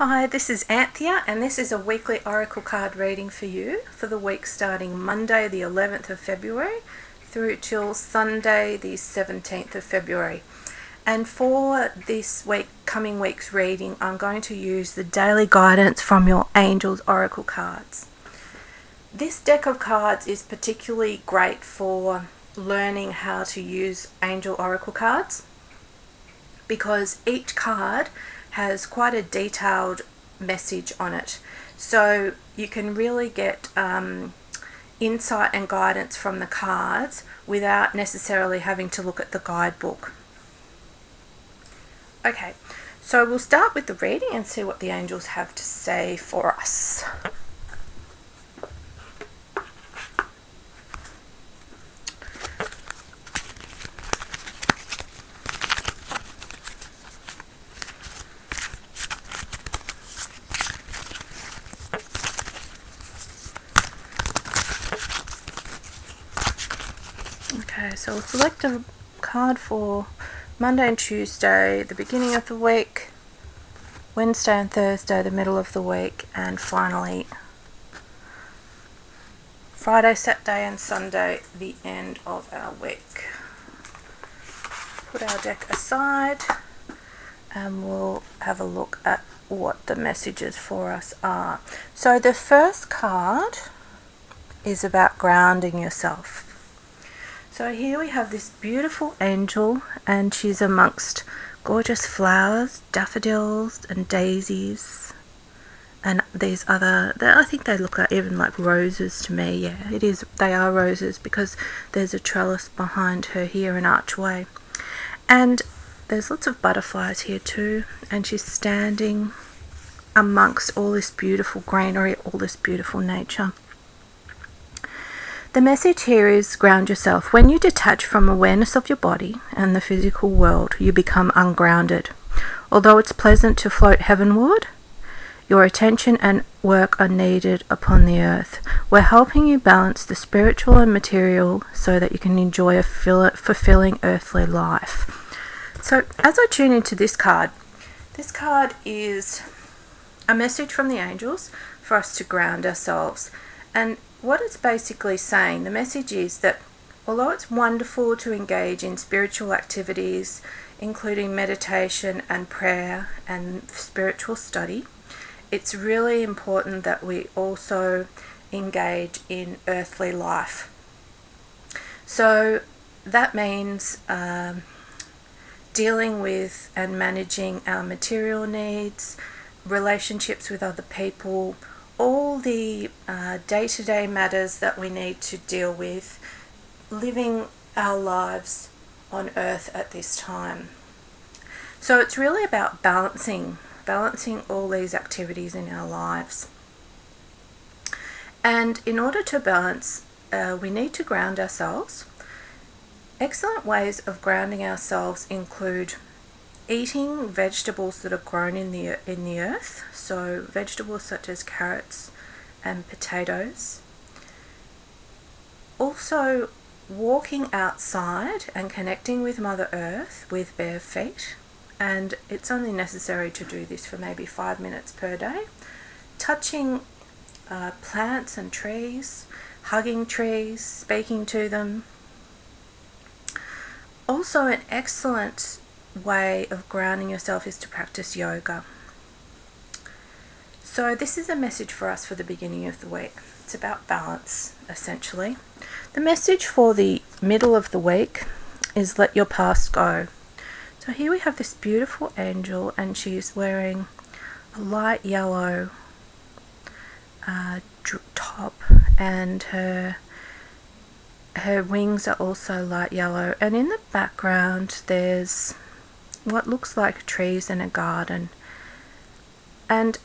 Hi, this is Anthea, and this is a weekly oracle card reading for you for the week starting Monday the 11th of February through till Sunday the 17th of February. And for this coming week's reading, I'm going to use the daily guidance from your Angels Oracle cards. This deck of cards is particularly great for learning how to use Angel Oracle cards because each card has quite a detailed message on it, so you can really get insight and guidance from the cards without necessarily having to look at the guidebook. Okay, so we'll start with the reading and see what the angels have to say for us. Okay, so we'll select a card for Monday and Tuesday, the beginning of the week, Wednesday and Thursday, the middle of the week, and finally Friday, Saturday and Sunday, the end of our week. Put our deck aside and we'll have a look at what the messages for us are. So the first card is about grounding yourself. So here we have this beautiful angel, and she's amongst gorgeous flowers, daffodils and daisies, and these other, I think they look like even like roses to me. Yeah, it is. They are roses because there's a trellis behind her here, an archway, and there's lots of butterflies here too, and she's standing amongst all this beautiful greenery, all this beautiful nature. The message here is ground yourself. When you detach from awareness of your body and the physical world, you become ungrounded. Although it's pleasant to float heavenward, your attention and work are needed upon the earth. We're helping you balance the spiritual and material so that you can enjoy a fulfilling earthly life. So as I tune into this card is a message from the angels for us to ground ourselves. And what it's basically saying, the message is that although it's wonderful to engage in spiritual activities, including meditation and prayer and spiritual study, it's really important that we also engage in earthly life. So that means dealing with and managing our material needs, relationships with other people, all the day-to-day matters that we need to deal with, living our lives on earth at this time. So it's really about balancing all these activities in our lives. And in order to balance, we need to ground ourselves. Excellent ways of grounding ourselves include eating vegetables that are grown in the earth, so vegetables such as carrots and potatoes. Also walking outside and connecting with Mother Earth with bare feet, and it's only necessary to do this for maybe 5 minutes per day. Touching plants and trees, hugging trees, speaking to them. Also an excellent way of grounding yourself is to practice yoga. So this is a message for us for the beginning of the week. It's about balance, essentially. The message for the middle of the week is let your past go. So here we have this beautiful angel, and she's wearing a light yellow top, and her wings are also light yellow, and in the background there's what looks like trees in a garden, and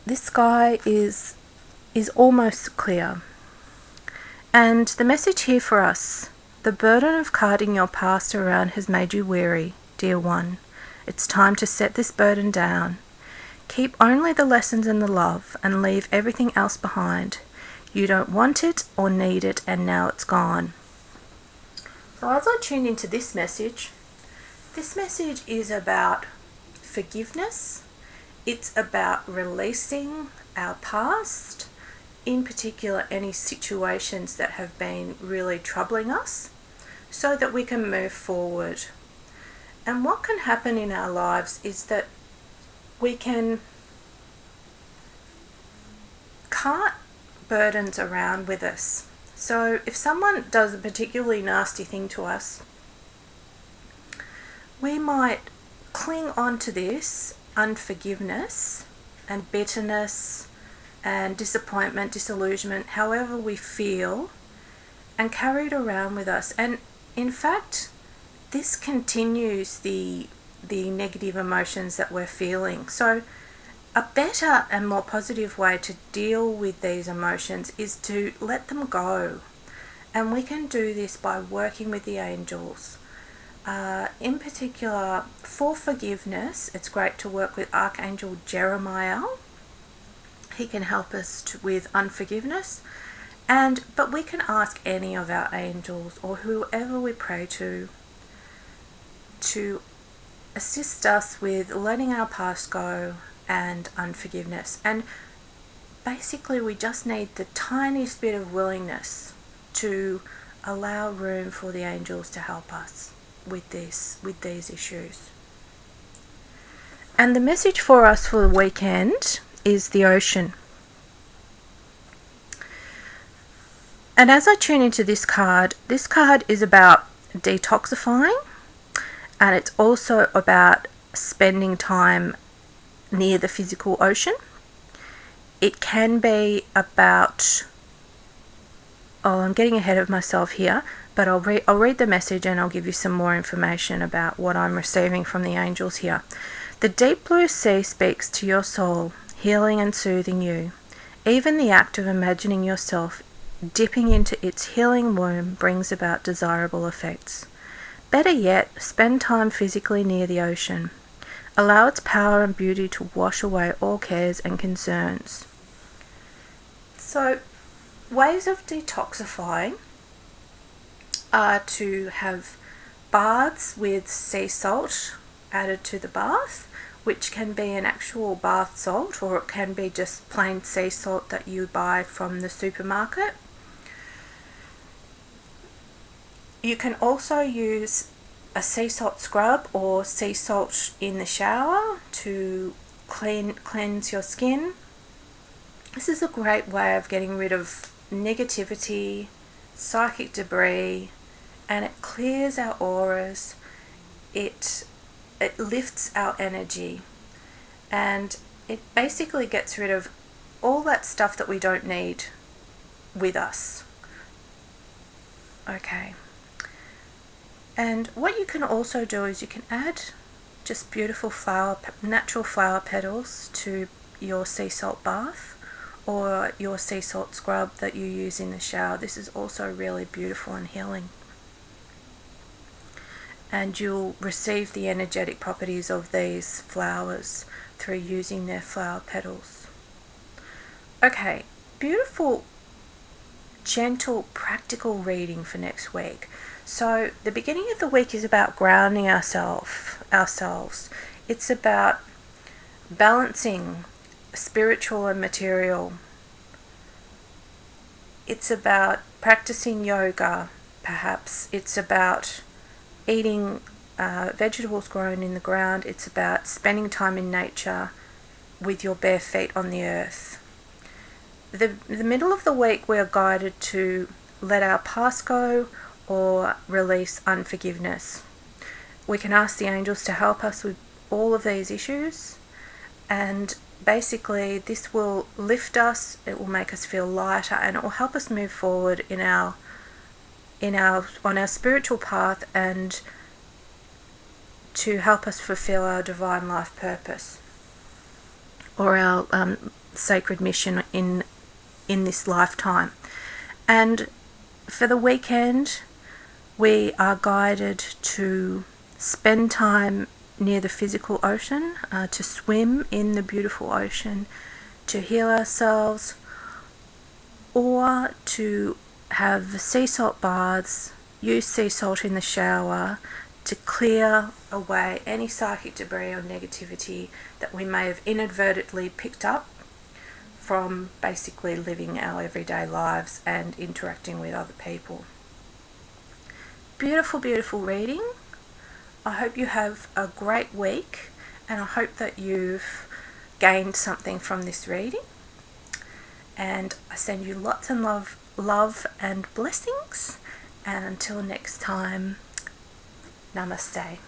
this sky is almost clear. And the message here for us: the burden of carting your past around has made you weary, dear one. It's time to set this burden down. Keep only the lessons and the love, and leave everything else behind. You don't want it or need it, and now it's gone. So as I tune into this message is about forgiveness It's about releasing our past, in particular any situations that have been really troubling us, so that we can move forward. And what can happen in our lives is that we can cart burdens around with us. So if someone does a particularly nasty thing to us, we might cling on to this unforgiveness and bitterness and disappointment, disillusionment, however we feel, and carry it around with us. And in fact, this continues the negative emotions that we're feeling. So a better and more positive way to deal with these emotions is to let them go. And we can do this by working with the angels. In particular, for forgiveness, it's great to work with Archangel Jeremiah. He can help us with unforgiveness. But we can ask any of our angels or whoever we pray to assist us with letting our past go and unforgiveness. And basically we just need the tiniest bit of willingness to allow room for the angels to help us with these issues. And the message for us for the weekend is the ocean. And as I tune into this card is about detoxifying, and it's also about spending time near the physical ocean. It can be about, I'm getting ahead of myself here, but I'll read the message and I'll give you some more information about what I'm receiving from the angels here. The deep blue sea speaks to your soul, healing and soothing you. Even the act of imagining yourself dipping into its healing womb brings about desirable effects. Better yet, spend time physically near the ocean. Allow its power and beauty to wash away all cares and concerns. So, ways of detoxifying are to have baths with sea salt added to the bath, which can be an actual bath salt, or it can be just plain sea salt that you buy from the supermarket. You can also use a sea salt scrub or sea salt in the shower to cleanse your skin. This is a great way of getting rid of negativity, psychic debris, and it clears our auras. It lifts our energy, and it basically gets rid of all that stuff that we don't need with us. Okay. And what you can also do is you can add just beautiful natural flower petals to your sea salt bath or your sea salt scrub that you use in the shower. This is also really beautiful and healing. And you'll receive the energetic properties of these flowers through using their flower petals. Okay, beautiful, gentle, practical reading for next week. So the beginning of the week is about grounding ourselves. It's about balancing spiritual and material. It's about practicing yoga, perhaps. It's about eating vegetables grown in the ground. It's about spending time in nature with your bare feet on the earth. The middle of the week we are guided to let our past go or release unforgiveness. We can ask the angels to help us with all of these issues, and basically this will lift us, it will make us feel lighter, and it will help us move forward on our spiritual path and to help us fulfill our divine life purpose or our sacred mission in this lifetime. And for the weekend we are guided to spend time near the physical ocean, to swim in the beautiful ocean, to heal ourselves, or to have sea salt baths, use sea salt in the shower, to clear away any psychic debris or negativity that we may have inadvertently picked up from basically living our everyday lives and interacting with other people. Beautiful, beautiful reading. I hope you have a great week, and I hope that you've gained something from this reading. And I send you lots and love and blessings. And until next time, namaste.